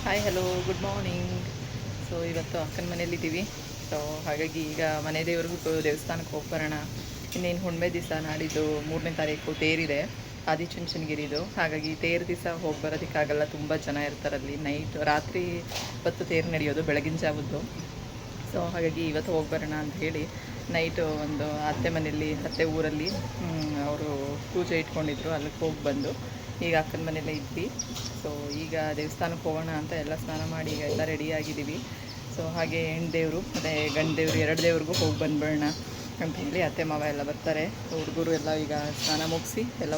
Hi hello good morning. So ಇವತ್ತು ಅಕ್ಕನ ಮನೇಲಿದ್ದೀವಿ. So ಹಾಗಾಗಿ ಈಗ ಮನೆ ದೇವ್ರಿಗೂ ದೇವಸ್ಥಾನಕ್ಕೆ ಹೋಗಿ ಬರೋಣ. ಇನ್ನೇನು ಹುಣ್ಣಿಮೆ ದಿವಸ ನಾಡಿದ್ದು 3ನೇ ತಾರೀಕು ತೇರಿದೆ ಆದಿಚುಂಚನಗಿರಿದು. ಹಾಗಾಗಿ ತೇರು ದಿವಸ ಹೋಗಿ ಬರೋದಕ್ಕಾಗಲ್ಲ, ತುಂಬ ಜನ ಇರ್ತಾರಲ್ಲಿ. ರಾತ್ರಿ ಹೊತ್ತು ತೇರು ನಡೆಯೋದು, ಬೆಳಗಿನ ಜಾವದ್ದು. ಸೊ ಹಾಗಾಗಿ ಇವತ್ತು ಹೋಗಿ ಬರೋಣ ಅಂತ ಹೇಳಿ ನೈಟು ಒಂದು ಅತ್ತೆ ಊರಲ್ಲಿ ಅವರು ಪೂಜೆ ಇಟ್ಕೊಂಡಿದ್ರು, ಅಲ್ಲಿಗೆ ಹೋಗಿ ಬಂದು ಈಗ ಅಕ್ಕನ ಮನೆಯಲ್ಲೇ ಇದ್ವಿ. ಸೊ ಈಗ ದೇವಸ್ಥಾನಕ್ಕೆ ಹೋಗೋಣ ಅಂತ ಎಲ್ಲ ಸ್ನಾನ ಮಾಡಿ ಈಗ ಎಲ್ಲ ರೆಡಿಯಾಗಿದ್ದೀವಿ. ಸೊ ಹಾಗೆ ಹೆಣ್ಣು ಮತ್ತು ಗಂಡು ದೇವರು 2 ದೇವ್ರಿಗೂ ಹೋಗಿ ಬಂದ್ಬಿಡೋಣ ಅಂಥೇಳಿ ಅತ್ತೆ ಮಾವ ಎಲ್ಲ ಬರ್ತಾರೆ. ಹುಡುಗರು ಎಲ್ಲ ಈಗ ಸ್ನಾನ ಮುಗಿಸಿ ಎಲ್ಲ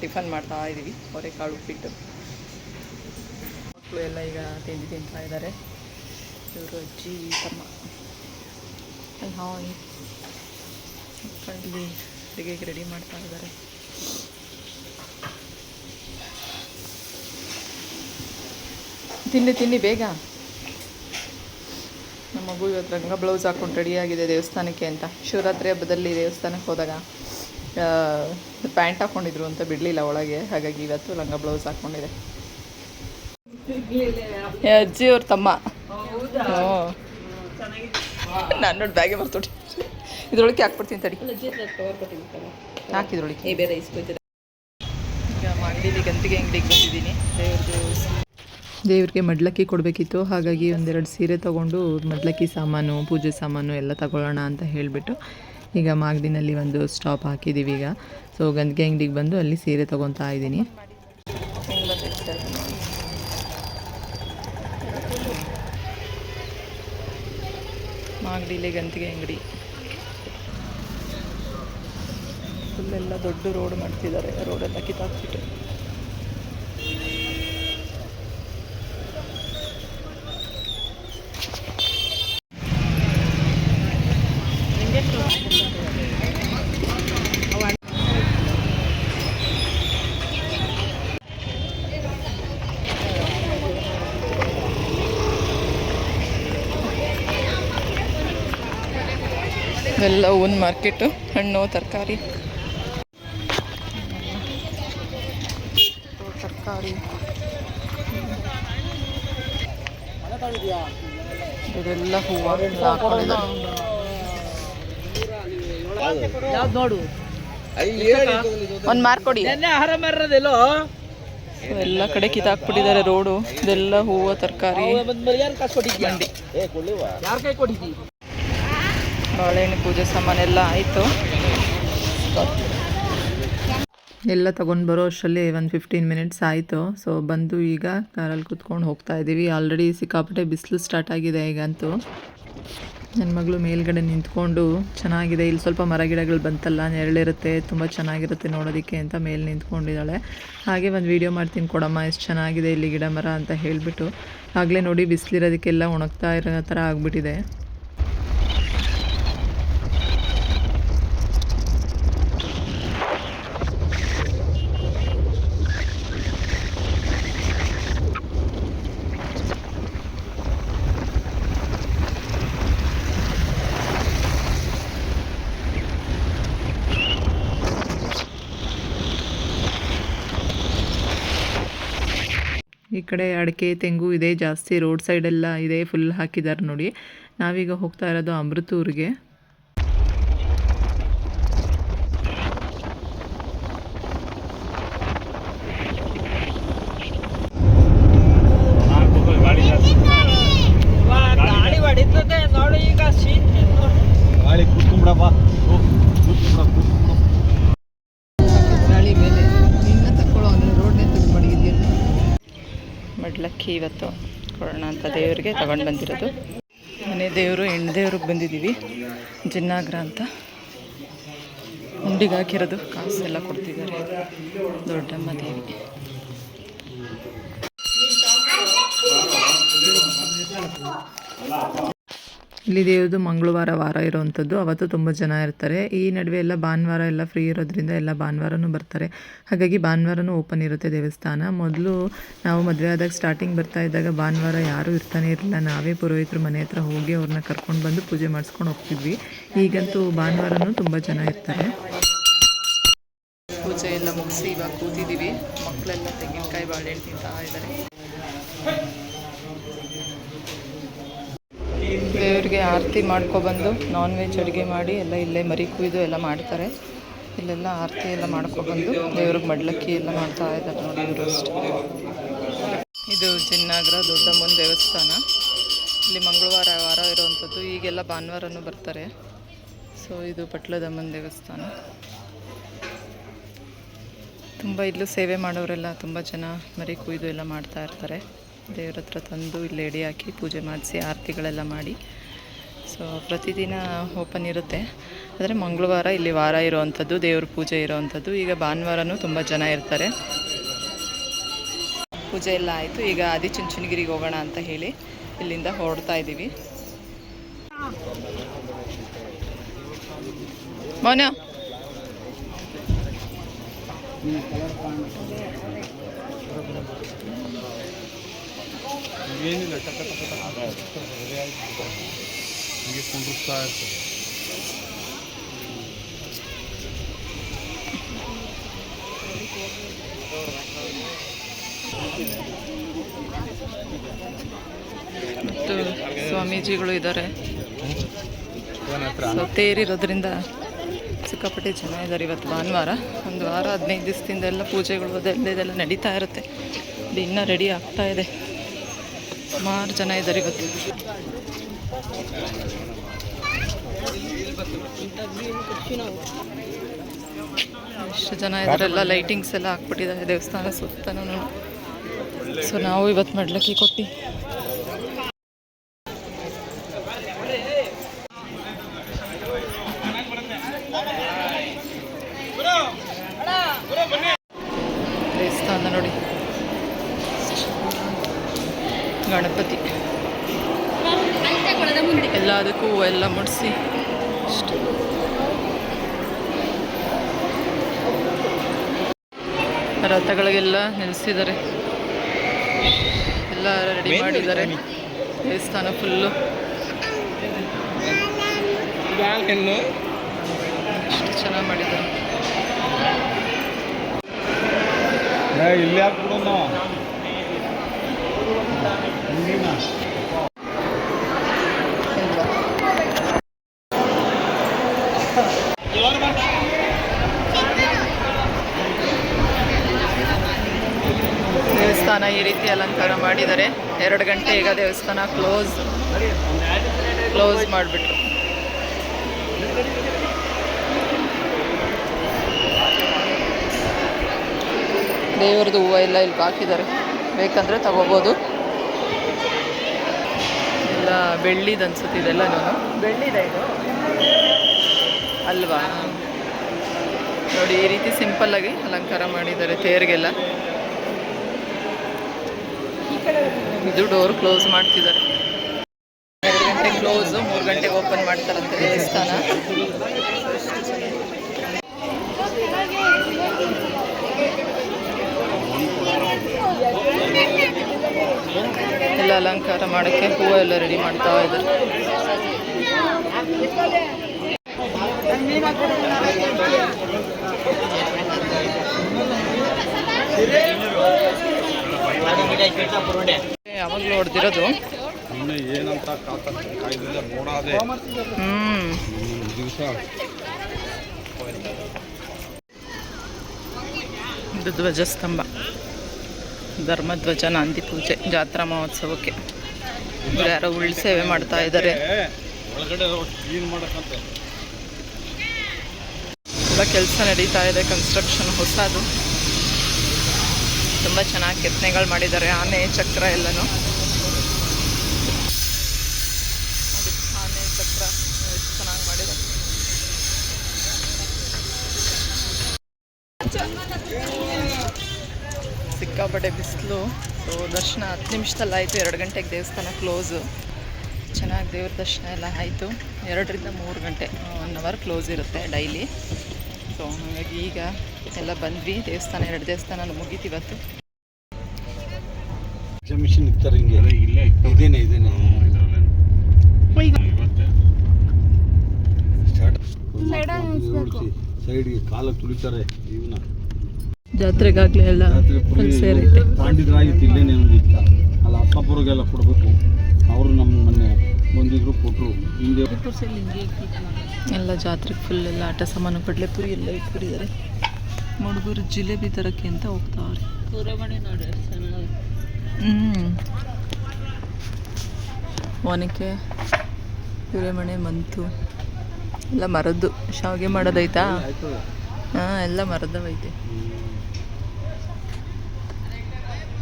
ಟಿಫನ್ ಮಾಡ್ತಾ ಇದ್ದೀವಿ. ಅವರೆಕಾಳು ಉಪ್ಪಿಟ್ಟು. ಮಕ್ಕಳು ಎಲ್ಲ ಈಗ ತಿಂತಾ ಇದ್ದಾರೆ. ಇವರು ಅಜ್ಜಿ ತಮ್ಮ ಹಾಯ್ ಇಲ್ಲಿ ಅಡುಗೆಗೆ ರೆಡಿ ಮಾಡ್ತಾ ಇದ್ದಾರೆ. ತಿನ್ನಿ ಬೇಗ. ನಮ್ಮ ಮಗು ಇವತ್ತು ರಂಗ ಬ್ಲೌಸ್ ಹಾಕ್ಕೊಂಡು ರೆಡಿಯಾಗಿದೆ ದೇವಸ್ಥಾನಕ್ಕೆ ಅಂತ. ಶಿವರಾತ್ರಿ ಹಬ್ಬದಲ್ಲಿ ದೇವಸ್ಥಾನಕ್ಕೆ ಹೋದಾಗ ಪ್ಯಾಂಟ್ ಹಾಕ್ಕೊಂಡಿದ್ರು ಅಂತ ಬಿಡಲಿಲ್ಲ ಒಳಗೆ, ಹಾಗಾಗಿ ಇವತ್ತು ಲಂಗ ಬ್ಲೌಸ್ ಹಾಕ್ಕೊಂಡಿದೆ. ಅಜ್ಜಿ ಅವ್ರ ತಮ್ಮ. ನಾನು ನೋಡಿ ಬ್ಯಾಗೆ ಬರ್ತೊಡಿ, ಇದ್ರೊಳಗೆ ಹಾಕ್ಬಿಡ್ತೀನಿ ತಡಿ. ಹಾಕಿದ್ರೊಳಗೆ ಈಗ ಮಾಗಡಿಲಿ ಗಂತಿಗೆ ಅಂಗಡಿಗೆ ಬಂದಿದ್ದೀನಿ. ದೇವ್ರಿಗೆ ಮಡ್ಲಕ್ಕಿ ಕೊಡಬೇಕಿತ್ತು, ಹಾಗಾಗಿ 1-2 ಸೀರೆ ತೊಗೊಂಡು ಮಡ್ಲಕ್ಕಿ ಸಾಮಾನು, ಪೂಜೆ ಸಾಮಾನು ಎಲ್ಲ ತಗೊಳ್ಳೋಣ ಅಂತ ಹೇಳಿಬಿಟ್ಟು ಈಗ ಮಾಗಡಿನಲ್ಲಿ ಒಂದು ಸ್ಟಾಪ್ ಹಾಕಿದ್ದೀವಿ. ಈಗ ಸೊ ಗಂತಿಗೆ ಅಂಗಡಿಗೆ ಬಂದು ಅಲ್ಲಿ ಸೀರೆ ತೊಗೊತಾ ಇದ್ದೀನಿ. ಮಾಗಡಿಲಿ ಗಂತಿಗೆ ಅಂಗಡಿ ಫುಲ್ಲೆಲ್ಲ ದೊಡ್ಡ ರೋಡ್ ಮಾಡ್ತಿದ್ದಾರೆ. ರೋಡೆಲ್ಲ ಕಿತ್ತಾಕ್ಬಿಟ್ಟು ಎಲ್ಲ ಹೂವಿನ ಮಾರ್ಕೆಟು, ಹಣ್ಣು ತರಕಾರಿ ಇದೆಲ್ಲ ಹೂವು ಹಾಕೊಂಡಿದ್ದಾರೆ. ಒಂದು ಮಾರ್ಕ್ ಕೊಡಿ. ಎಲ್ಲ ಕಡೆ ಕಿತ್ತಾಕ್ಬಿಟ್ಟಿದ್ದಾರೆ ರೋಡು. ಇದೆಲ್ಲ ಹೂವು ತರಕಾರಿ ಮಂಡಿ. ಬಾಳೆಹಣ್ಣು ಪೂಜೆ ಸಾಮಾನೆಲ್ಲ ಆಯಿತು. ಎಲ್ಲ ತೊಗೊಂಡು ಬರೋ ಅಷ್ಟರಲ್ಲಿ 15 ಮಿನಿಟ್ಸ್ ಆಯಿತು. ಸೊ ಬಂದು ಈಗ ಕಾರಲ್ಲಿ ಕೂತ್ಕೊಂಡು ಹೋಗ್ತಾ ಇದ್ದೀವಿ. ಆಲ್ರೆಡಿ ಸಿಕ್ಕಾಪಟ್ಟೆ ಬಿಸಿಲು ಸ್ಟಾರ್ಟ್ ಆಗಿದೆ ಈಗಂತೂ. ನನ್ನ ಮಗಳು ಮೇಲ್ಗಡೆ ನಿಂತ್ಕೊಂಡು ಚೆನ್ನಾಗಿದೆ, ಇಲ್ಲಿ ಸ್ವಲ್ಪ ಮರ ಗಿಡಗಳು ಬಂತಲ್ಲ, ನೆರಳಿರುತ್ತೆ, ತುಂಬ ಚೆನ್ನಾಗಿರುತ್ತೆ ನೋಡೋದಕ್ಕೆ ಅಂತ ಮೇಲೆ ನಿಂತ್ಕೊಂಡಿದ್ದಾಳೆ. ಹಾಗೆ ಒಂದು ವೀಡಿಯೋ ಮಾಡ್ತೀನಿ ಕೊಡಮ್ಮ, ಎಷ್ಟು ಚೆನ್ನಾಗಿದೆ ಇಲ್ಲಿ ಗಿಡ ಮರ ಅಂತ ಹೇಳಿಬಿಟ್ಟು. ಆಗಲೇ ನೋಡಿ ಬಿಸಿಲಿರೋದಕ್ಕೆಲ್ಲ ಒಣಗ್ತಾ ಇರೋ ಥರ ಆಗಿಬಿಟ್ಟಿದೆ. ಈ ಕಡೆ ಅಡಿಕೆ ತೆಂಗು ಇದೆ ಜಾಸ್ತಿ, ರೋಡ್ ಸೈಡೆಲ್ಲ ಇದೆ, ಫುಲ್ ಹಾಕಿದ್ದಾರೆ ನೋಡಿ. ನಾವೀಗ ಹೋಗ್ತಾ ಇರೋದು ಅಮೃತೂರಿಗೆ. ಮಡ್ಲಕ್ಕಿ ಇವತ್ತು ಕೊಡೋಣ ಅಂತ ದೇವರಿಗೆ ತಗೊಂಡು ಬಂದಿರೋದು. ಮನೆ ದೇವರು ಹೆಣ್ಣು ದೇವ್ರಿಗೆ ಬಂದಿದ್ದೀವಿ. ಜಿನ್ನಾಗ್ರ ಅಂತ ಉಂಡಿಗೆ ಹಾಕಿರೋದು, ಕಾಸೆಲ್ಲ ಕೊಡ್ತಿದ್ದಾರೆ. ದೊಡ್ಡಮ್ಮ ದೇವಿ. ಇಲ್ಲಿ ದೇವ್ರದ್ದು ಮಂಗಳವಾರ ವಾರ ಇರೋವಂಥದ್ದು, ಅವತ್ತು ತುಂಬ ಜನ ಇರ್ತಾರೆ. ಈ ನಡುವೆ ಎಲ್ಲ ಭಾನುವಾರ ಎಲ್ಲ ಫ್ರೀ ಇರೋದ್ರಿಂದ ಎಲ್ಲ ಭಾನುವಾರನೂ ಬರ್ತಾರೆ. ಹಾಗಾಗಿ ಭಾನುವಾರನೂ ಓಪನ್ ಇರುತ್ತೆ ದೇವಸ್ಥಾನ. ಮೊದಲು ನಾವು ಮದುವೆ ಆದಾಗ ಸ್ಟಾರ್ಟಿಂಗ್ ಬರ್ತಾ ಇದ್ದಾಗ ಭಾನುವಾರ ಯಾರೂ ಇರ್ತಾನೆ ಇರಲಿಲ್ಲ. ನಾವೇ ಪುರೋಹಿತರು ಮನೆ ಹತ್ರ ಹೋಗಿ ಅವ್ರನ್ನ ಕರ್ಕೊಂಡು ಬಂದು ಪೂಜೆ ಮಾಡಿಸ್ಕೊಂಡು ಹೋಗ್ತಿದ್ವಿ. ಈಗಂತೂ ಭಾನುವಾರನೂ ತುಂಬ ಜನ ಇರ್ತಾರೆ. ಪೂಜೆ ಎಲ್ಲ ಮುಗಿಸಿ ಇವಾಗ ಕೂತಿದ್ದೀವಿ. ಮಕ್ಕಳೆಲ್ಲ ತೆಂಗಿನಕಾಯಿ ಬಾಳೆಹಣ್ಣು ತಿಂತಾ ಇದ್ದಾರೆ. ದೇವ್ರಿಗೆ ಆರತಿ ಮಾಡ್ಕೊಬಂದು ನಾನ್ ವೆಜ್ ಅಡುಗೆ ಮಾಡಿ ಎಲ್ಲ ಇಲ್ಲೇ ಮರಿ ಕುಯ್ದು ಎಲ್ಲ ಮಾಡ್ತಾರೆ. ಇಲ್ಲೆಲ್ಲ ಆರತಿ ಎಲ್ಲ ಮಾಡ್ಕೊಬಂದು ದೇವ್ರಿಗೆ ಮಡ್ಲಕ್ಕಿ ಎಲ್ಲ ಮಾಡ್ತಾ ಇದ್ದಾರೆ ನೋಡಿ ಇವರು ಅಷ್ಟೇ. ಇದು ಜಿನ್ನಾಗರ ದೊಡ್ಡಮ್ಮನ ದೇವಸ್ಥಾನ. ಇಲ್ಲಿ ಮಂಗಳವಾರ ವಾರ ಇರುವಂಥದ್ದು. ಈಗೆಲ್ಲ ಭಾನುವಾರನೂ ಬರ್ತಾರೆ. ಸೊ ಇದು ಪಟ್ಲದಮ್ಮನ ದೇವಸ್ಥಾನ. ತುಂಬ ಇಲ್ಲೂ ಸೇವೆ ಮಾಡೋರೆಲ್ಲ ತುಂಬ ಜನ ಮರಿ ಕುಯ್ದು ಎಲ್ಲ ಮಾಡ್ತಾ ಇರ್ತಾರೆ. ದೇವ್ರ ಹತ್ರ ತಂದು ಇಲ್ಲಿ ಎಡೆ ಹಾಕಿ ಪೂಜೆ ಮಾಡಿಸಿ ಆರತಿಗಳೆಲ್ಲ ಮಾಡಿ. ಸೊ ಪ್ರತಿದಿನ ಓಪನ್ ಇರುತ್ತೆ. ಆದರೆ ಮಂಗಳವಾರ ಇಲ್ಲಿ ವಾರ ಇರೋವಂಥದ್ದು, ದೇವ್ರ ಪೂಜೆ ಇರೋವಂಥದ್ದು. ಈಗ ಭಾನುವಾರನೂ ತುಂಬ ಜನ ಇರ್ತಾರೆ. ಪೂಜೆ ಎಲ್ಲ ಆಯಿತು. ಈಗ ಆದಿಚುಂಚನಗಿರಿಗೆ ಹೋಗೋಣ ಅಂತ ಹೇಳಿ ಇಲ್ಲಿಂದ ಹೊರಡ್ತಾ ಇದ್ದೀವಿ. ಮೌನ ಏನಿಲ್ಲ ಟಕ ಟಕ ಹೀಗೆ ಕುಂಡಿಸ್ತಾ ಇರ್ತದೆ. ಮತ್ತು ಸ್ವಾಮೀಜಿಗಳು ಇದ್ದಾರೆ. ಸೊ ತೇರಿರೋದ್ರಿಂದ ಸಿಕ್ಕಾಪಟ್ಟೆ ಜನ ಇದ್ದಾರೆ. ಇವತ್ತು ಭಾನುವಾರ. ಒಂದು ವಾರ 15 ದಿವಸದಿಂದ ಎಲ್ಲ ಪೂಜೆಗಳು ಅದೆಲ್ಲ ನಡೀತಾ ಇರುತ್ತೆ. ಇದು ಇನ್ನೂ ರೆಡಿ ಆಗ್ತಾ ಇದೆ. ಸುಮಾರು ಜನ ಇದ್ದಾರೆ ಇವತ್ತು. ಎಷ್ಟು ಜನ ಇದ್ದಾರೆ. ಎಲ್ಲ ಲೈಟಿಂಗ್ಸ್ ಎಲ್ಲ ಹಾಕ್ಬಿಟ್ಟಿದ್ದಾರೆ ದೇವಸ್ಥಾನ ಸುತ್ತನೂ. ಸೊ ನಾವು ಇವತ್ತು ಮಡ್ಲಕ್ಕಿ ಕೊಟ್ಟು ದೇವಸ್ಥಾನ ನೋಡಿ. ಗಣಪತಿ ಎಲ್ಲದಕ್ಕೂ ಹೂವು ಎಲ್ಲ ಮುಡಿಸಿ ಅಷ್ಟು. ರಥಗಳಿಗೆಲ್ಲ ನಿಲ್ಲಿಸಿದ್ದಾರೆ. ಎಲ್ಲ ರೆಡಿ ಮಾಡಿದ್ದಾರೆ. ದೇವಸ್ಥಾನ ಫುಲ್ಲು ಎಷ್ಟು ಚೆನ್ನಾಗಿ ಮಾಡಿದ್ದಾರೆ. ಇಲ್ಲಿ ಹಾಕ್ಬಿಡೋಣ. ದೇವಸ್ಥಾನ ಈ ರೀತಿ ಅಲಂಕಾರ ಮಾಡಿದ್ದಾರೆ. 2 ಗಂಟೆ ಈಗ ದೇವಸ್ಥಾನ ಕ್ಲೋಸ್ ಮಾಡಿಬಿಟ್ರು. ದೇವ್ರದ್ದು ಹೂವು ಎಲ್ಲ ಇಲ್ಲಿ ಹಾಕಿದ್ದಾರೆ. ಬೇಕಂದರೆ ತಗೋಬೋದು. ಎಲ್ಲ ಬೆಳ್ಳಿದು ಅನ್ಸುತ್ತೆ. ಇದೆಲ್ಲ ಬೆಳ್ಳಿದೆ ಇದು ಅಲ್ವಾ? ನೋಡಿ ಈ ರೀತಿ ಸಿಂಪಲ್ಲಾಗಿ ಅಲಂಕಾರ ಮಾಡಿದ್ದಾರೆ ತೇರಿಗೆಲ್ಲ. ಇದು ಡೋರ್ ಕ್ಲೋಸ್ ಮಾಡ್ತಿದ್ದಾರೆ. 2 ಗಂಟೆ ಕ್ಲೋಸು, 3 ಗಂಟೆಗೆ ಓಪನ್ ಮಾಡ್ತಾರಂತೆ ದೇವಸ್ಥಾನ. ಎಲ್ಲ ಅಲಂಕಾರ ಮಾಡೋಕ್ಕೆ ಹೂವು ಎಲ್ಲ ರೆಡಿ ಮಾಡ್ತಾ ಇದ್ದಾರೆ. ಯಾವಾಗಲೂ ಹೊಡೆದಿರೋದು. ಇದು ಧ್ವಜಸ್ತಂಭ, ಧರ್ಮಧ್ವಜ ನಾಂದಿ ಪೂಜೆ ಜಾತ್ರಾ ಮಹೋತ್ಸವಕ್ಕೆ. ಯಾರೋ ಉಳ್ಳು ಸೇವೆ ಮಾಡ್ತಾ ಇದ್ದಾರೆ. ತುಂಬ ಕೆಲಸ ನಡೀತಾ ಇದೆ. ಕನ್ಸ್ಟ್ರಕ್ಷನ್ ಹೊಸದು. ತುಂಬ ಚೆನ್ನಾಗಿ ಕೆತ್ತನೆಗಳು ಮಾಡಿದ್ದಾರೆ. ಆನೆ ಚಕ್ರ ಎಲ್ಲನೂ. ಆನೆ ಚಕ್ರ ಎಷ್ಟು ಚೆನ್ನಾಗಿ ಮಾಡಿದ್ದಾರೆ. ಸಿಕ್ಕಾಪಟ್ಟೆ ಬಿಸಿಲು. ಸೊ ದರ್ಶನ 10 ನಿಮಿಷದಲ್ಲಿ ಆಯಿತು. 2 ಗಂಟೆಗೆ ದೇವಸ್ಥಾನ ಕ್ಲೋಸು. ಚೆನ್ನಾಗಿ ದೇವ್ರ ದರ್ಶನ ಎಲ್ಲ ಆಯಿತು. 2 ರಿಂದ 3 ಗಂಟೆ 1 ಅವರ್ ಕ್ಲೋಸ್ ಇರುತ್ತೆ ಡೈಲಿ. ಸೊ ಹಾಗಾಗಿ ಈಗ ಎಲ್ಲ ಬಂದ್ವಿ. ದೇವಸ್ಥಾನ 2 ದೇವಸ್ಥಾನ ಮುಗೀತಿವತ್ತು. ಮಿಷನ್ ಇರ್ತಾರೆ ಹಿಂಗೆ ಇಲ್ಲೇ ಇದೇನೆ ಸೈಡ್ಗೆ ಕಾಲ ತುಳಿತಾರೆ. ಇವನ್ನ ಜಾತ್ರೆಗಾಗಲೇ ಎಲ್ಲ ಫುಲ್ ಸೇರೈತೆ. ಪಾಂಡಿದ್ರಾಗಿತ್ತು ಇಲ್ಲೇನೆ ಒಂದು ಇತ್ತ ಅಲ್ಲ ಅಕ್ಕಪುರಿಗೆಲ್ಲ ಕೊಡಬೇಕು. ಅವರು ನಮ್ಮ ಮೊನ್ನೆ ಬಂದಿದ್ರು, ಕೊಟ್ಟರು. ಹಿಂಗೆ ಎಲ್ಲ ಜಾತ್ರೆಗೆ ಫುಲ್ ಎಲ್ಲ ಆಟ ಸಾಮಾನು, ಕಡಲೆಪುರಿ ಎಲ್ಲ ಇಟ್ಬಿಟ್ಟಿದ್ದಾರೆ. ಹುಡುಗರು ಜಿಲೇಬಿ ತರಕ್ಕೆ ಅಂತ ಹೋಗ್ತಾವ್ರೆ. ಒನಕೆ ಹಿರೇಮಣೆ ಮಂತು ಎಲ್ಲ ಮರದ್ದು. ಶಾವಿಗೆ ಮಾಡೋದೈತಾ? ಹಾಂ, ಎಲ್ಲ ಮರದವೈತೆ.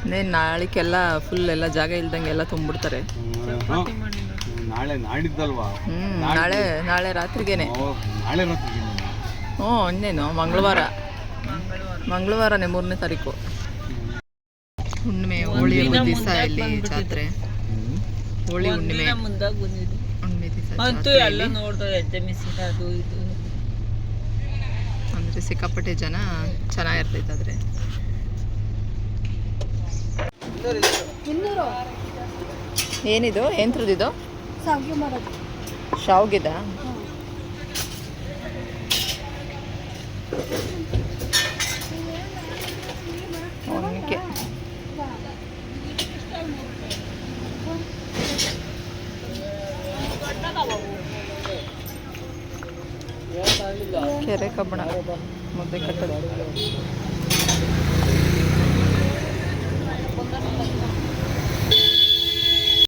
ಇನ್ನೇನು ನಾಳೆಗೆಲ್ಲ ಫುಲ್ ಎಲ್ಲ ಜಾಗ ಇಲ್ದಂಗೆ ಎಲ್ಲ ತುಂಬಿಡ್ತಾರೆ. ನಾಳೆ ನಾಡಿದ್ದಲ್ವಾ? ನಾಳೆ ರಾತ್ರಿಗೇನೆ. ನಾಳೆ ರಾತ್ರಿಗೆ. ಹ್ಞೂ, ಇನ್ನೇನು ಮಂಗಳವಾರನೇ 3ನೇ ತಾರೀಕು ಹುಣ್ಣಿಮೆ. ಹೋಳಿ ದಿವಸ ಇಲ್ಲಿ ಜಾತ್ರೆ. ಹೋಳಿ ಹುಣ್ಣಿಮೆ ದಿವಸ ಅಂದರೆ ಸಿಕ್ಕಾಪಟ್ಟೆ ಜನ, ಚೆನ್ನಾಗಿರ್ತೈತೆ. ಆದರೆ ಏನಿದು? ಏನು ತರದಿದು? ಶಾವ್ಗಿದ? ಒನಕೆ ಕೆರೆ ಕಬ್ಬಣ ಮುದ್ದೆ ಕಟ್ಟೋದು.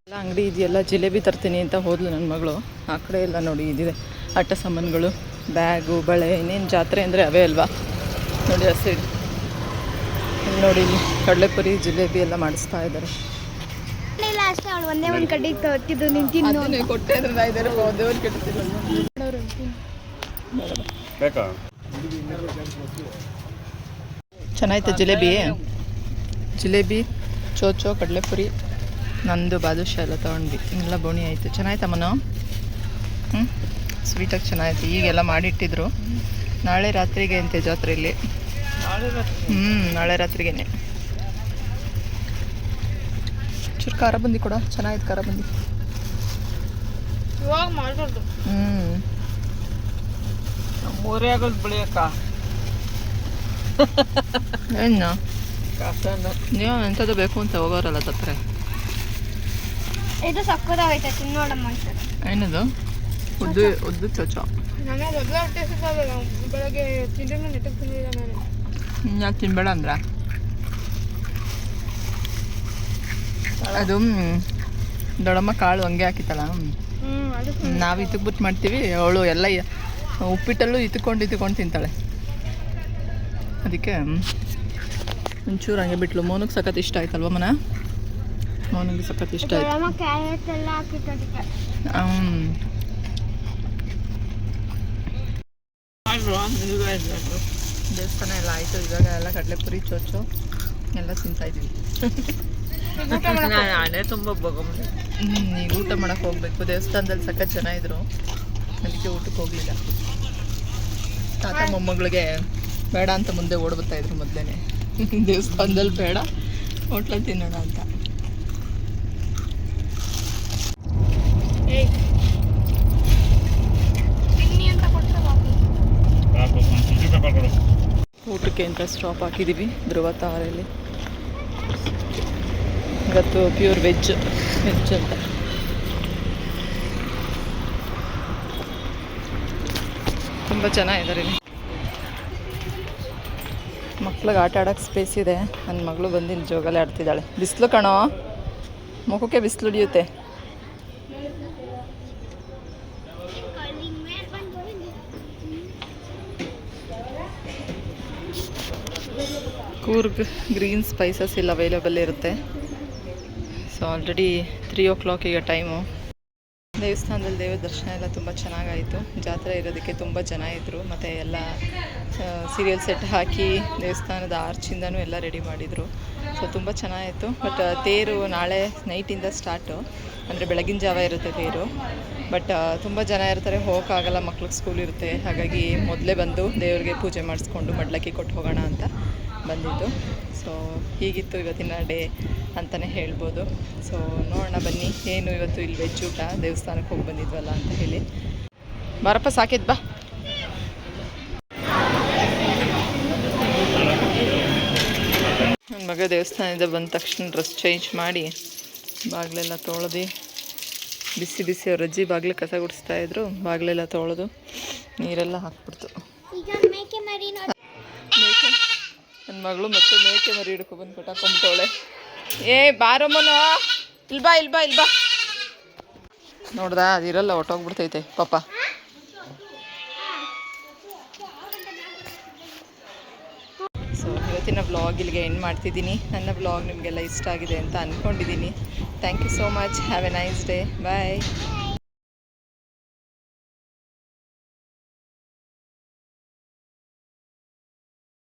ಎಲ್ಲ ಅಂಗಡಿ ಇದೆಯಲ್ಲ, ಜಿಲೇಬಿ ತರ್ತೀನಿ ಅಂತ ಹೋದ್ಲು ನನ್ನ ಮಗಳು. ಆ ಕಡೆ ಎಲ್ಲ ನೋಡಿ ಇದಿದೆ ಆಟ ಸಾಮಾನುಗಳು, ಬ್ಯಾಗು, ಬಳೆ. ಇನ್ನೇನು ಜಾತ್ರೆ ಅಂದರೆ ಅವೇ ಅಲ್ವಾ. ನೋಡಿ ಆ ಸೈಡ್ ನೋಡಿ, ಇಲ್ಲಿ ಕಡಲೆಪುರಿ, ಜಿಲೇಬಿ ಎಲ್ಲ ಮಾಡಿಸ್ತಾ ಇದ್ದಾರೆ. ಕೊಟ್ಟೆ ಚೆನ್ನಾಯ್ತು ಜಿಲೇಬಿ, ಚೋಚೋ, ಕಡಲೆಪುರಿ, ನಂದು ಬಾದುಷಾ ಎಲ್ಲ ತೊಗೊಂಡ್ವಿ. ಎಲ್ಲ ಬೋಣಿ ಆಯಿತು. ಚೆನ್ನಾಯ್ತಮ್ಮನ? ಸ್ವೀಟಾಗಿ ಚೆನ್ನಾಗಿತ್ತು. ಈಗೆಲ್ಲ ಮಾಡಿಟ್ಟಿದ್ರು. ನಾಳೆ ರಾತ್ರಿಗೆ ಅಂತೆ ಜಾತ್ರೆಯಲ್ಲಿ. ನಾಳೆ ರಾತ್ರಿಗೇನೆ. ಚೂರು ಖಾರ ಬಂದಿ ಕೊಡ. ಚೆನ್ನಾಗಿತ್ತು ಖಾರ ಬಂದಿ. ಮೂರೇ ಆಗೋದು ಬೆಳೆಯಕ್ಕ. ಏನು ನೀವು ಎಂಥದ್ದು ಬೇಕು ಅಂತ ಹೋಗೋರಲ್ಲ ತಪ್ಪರೆ. ಇದು ಸಕ್ಕದಾಗೈತೆ, ತಿನ್ನೋಡಮ್ಮ. ಏನದು? ಉದ್ದು ಚೋಚೋ. ಬೆಳಗ್ಗೆ ತಿಂಡಿ ನೆಟ್ಟಗೆ ತಿಂದಿಲ್ಲ ನಾನು. ಯಾಕೆ ತಿನ್ಬೇಡ ಅಂದ್ರ? ಅದು ದೊಡ್ಡಮ್ಮ ಕಾಳು ಹಂಗೆ ಹಾಕಿತ್ತಲ್ಲ, ನಾವು ಇತ್ತಕ್ಬಿಟ್ಟು ಮಾಡ್ತೀವಿ. ಅವಳು ಎಲ್ಲ ಉಪ್ಪಿಟ್ಟಲ್ಲೂ ಇತ್ಕೊಂಡು ತಿಂತಾಳೆ. ಅದಕ್ಕೆ ಒಂಚೂರು ಹಂಗೆ ಬಿಟ್ಲು. ಮೋನಿಗೆ ಸಖತ್ ಇಷ್ಟ ಆಯ್ತಲ್ವ ಮನ? ಮೋನಿಗೆ ಸಖತ್ ಇಷ್ಟ ಆಯ್ತು. ದೇವಸ್ಥಾನ ಎಲ್ಲ ಆಯಿತು. ಇವಾಗ ಎಲ್ಲ ಕಡಲೆಪುರಿ, ಚೋಚೋ ಎಲ್ಲ ತಿಂತಾಯಿದ್ವಿ. ಈಗ ಊಟ ಮಾಡೋಕ್ಕೆ ಹೋಗ್ಬೇಕು. ದೇವಸ್ಥಾನದಲ್ಲಿ ಸಖತ್ ಜನ ಇದ್ರು, ಅದಕ್ಕೆ ಊಟಕ್ಕೆ ಹೋಗಲಿಲ್ಲ. ತಾತ ಮೊಮ್ಮಗಳಿಗೆ ಬೇಡ ಅಂತ ಮುಂದೆ ಓಡ್ಬರ್ತಾಯಿದ್ರು ಮೊದಲೇ. ದೇವಸ್ಥಾನದಲ್ಲಿ ಬೇಡ, ಹೋಟ್ಲಲ್ಲಿ ತಿನ್ನೋಣ ಅಂತ. ಊಟಕ್ಕೆ ಅಂತ ಸ್ಟಾಪ್ ಹಾಕಿದ್ದೀವಿ ಧ್ರುವ ತಾರೆಯಲ್ಲಿ. ಇವತ್ತು ಪ್ಯೂರ್ ವೆಜ್ ಅಂತ. ತುಂಬ ಚೆನ್ನಾಗಿದ್ದಾರೆ. ಮಕ್ಳಿಗೆ ಆಟ ಆಡೋಕ್ಕೆ ಸ್ಪೇಸ್ ಇದೆ. ನನ್ನ ಮಗಳು ಬಂದು ಇಲ್ಲಿ ಜೋಗಲ್ಲೇ ಆಡ್ತಿದ್ದಾಳೆ. ಬಿಸಿಲು ಕಣೋ, ಮುಖಕ್ಕೆ ಬಿಸಿಲು ಹಿಡಿಯುತ್ತೆ. ಕೂರ್ಗ್ ಗ್ರೀನ್ ಸ್ಪೈಸಸ್ ಇಲ್ಲಿ ಅವೈಲೇಬಲ್ ಇರುತ್ತೆ. ಸೊ ಆಲ್ರೆಡಿ 3 o'clock ಈಗ ಟೈಮು. ದೇವಸ್ಥಾನದಲ್ಲಿ ದೇವರ ದರ್ಶನ ಎಲ್ಲ ತುಂಬ ಚೆನ್ನಾಗಾಯಿತು. ಜಾತ್ರೆ ಇರೋದಕ್ಕೆ ತುಂಬ ಜನ ಇದ್ದರು. ಮತ್ತು ಎಲ್ಲ ಸೀರಿಯಲ್ ಸೆಟ್ ಹಾಕಿ ದೇವಸ್ಥಾನದ ಆರ್ಚಿಂದನೂ ಎಲ್ಲ ರೆಡಿ ಮಾಡಿದರು. ಸೊ ತುಂಬ ಚೆನ್ನಾಗಿತ್ತು. ಬಟ್ ತೇರು ನಾಳೆ ನೈಟಿಂದ ಸ್ಟಾರ್ಟು, ಅಂದರೆ ಬೆಳಗಿನ ಜಾವ ಇರುತ್ತೆ ತೇರು. ಬಟ್ ತುಂಬ ಜನ ಇರ್ತಾರೆ, ಹೋಗೋಕ್ಕಾಗಲ್ಲ, ಮಕ್ಳಿಗೆ ಸ್ಕೂಲ್ ಇರುತ್ತೆ. ಹಾಗಾಗಿ ಮೊದಲೇ ಬಂದು ದೇವ್ರಿಗೆ ಪೂಜೆ ಮಾಡಿಸ್ಕೊಂಡು ಮಡ್ಲಕ್ಕಿ ಕೊಟ್ಟು ಹೋಗೋಣ ಅಂತ ಬಂದಿದ್ದು. ಸೊ ಹೀಗಿತ್ತು ಇವತ್ತಿನ ಡೇ ಅಂತಲೇ ಹೇಳ್ಬೋದು. ಸೊ ನೋಡೋಣ ಬನ್ನಿ ಏನು ಇವತ್ತು ಇಲ್ಲಿ ವೆಜ್ ಊಟ. ದೇವಸ್ಥಾನಕ್ಕೆ ಹೋಗಿ ಬಂದಿದ್ವಲ್ಲ ಅಂತ ಹೇಳಿ. ಬರಪ್ಪ ಸಾಕಿದ್ ಬಾ. ನನ್ನ ಮಗ ದೇವಸ್ಥಾನದಿಂದ ಬಂದ ತಕ್ಷಣ ಡ್ರೆಸ್ ಚೇಂಜ್ ಮಾಡಿ ಬಾಗಿಲೆಲ್ಲ ತೊಳೆದು ಬಿಸಿ ಬಿಸಿ ಅವ್ರ ಅಜ್ಜಿ ಬಾಗಿಲು ಕಸ ಗುಡಿಸ್ತಾಯಿದ್ರು. ಬಾಗಿಲೆಲ್ಲ ತೊಳೆದು ನೀರೆಲ್ಲ ಹಾಕ್ಬಿಡ್ತು. ಮೇಕೆ ನನ್ನ ಮಗಳು ಮತ್ತು ಮೇಕೆ ಮರಿ ಹಿಡ್ಕೊಬಂದು ಕಟ್ಟಾಕೊಂಬಿಟ್ಟವಳೆ. ಏ ಬಾರಮ್ಮನ ಇಲ್ಬಾ ಇಲ್ಬಾ ಇಲ್ಬಾ ನೋಡ್ದಾ, ಅದಿರಲ್ಲ ಹೊಟ್ಟೋಗ್ಬಿಡ್ತೈತೆ ಪಾಪ. ಸೊ ಇವತ್ತಿನ ವ್ಲಾಗ್ ಇಲ್ಲಿಗೆ ಎಂಡ್ ಮಾಡ್ತಿದ್ದೀನಿ. ನನ್ನ ವ್ಲಾಗ್ ನಿಮಗೆಲ್ಲ ಇಷ್ಟ ಆಗಿದೆ ಅಂತ ಅಂದ್ಕೊಂಡಿದ್ದೀನಿ. Thank you so much. Have a nice day. Bye.